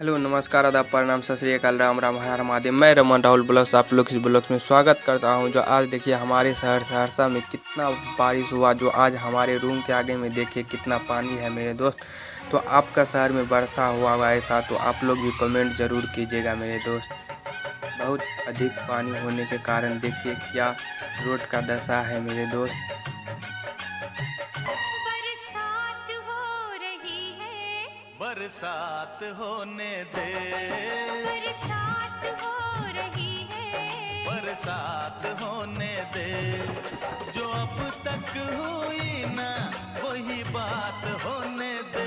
Hello नमस्कार आदाब प्रणाम सत श्री अकाल राम राम हर महादेव। मैं रमन राहुल ब्लॉग्स आप लोग इस ब्लॉग्स में स्वागत करता हूं। जो आज देखिए हमारे शहर सहरसा में कितना बारिश हुआ। जो आज हमारे रूम के आगे में देखिए कितना पानी है मेरे दोस्त। तो आपका शहर में वर्षा हुआ होगा ऐसा तो आप लोग भी कमेंट ज़रूर कीजिएगा मेरे दोस्त। बहुत अधिक पानी होने के कारण देखिए क्या रोड का दशा है मेरे दोस्त। बरसात होने दे, बरसात हो रही है, बरसात होने दे। जो अब तक हुई ना वही बात होने दे।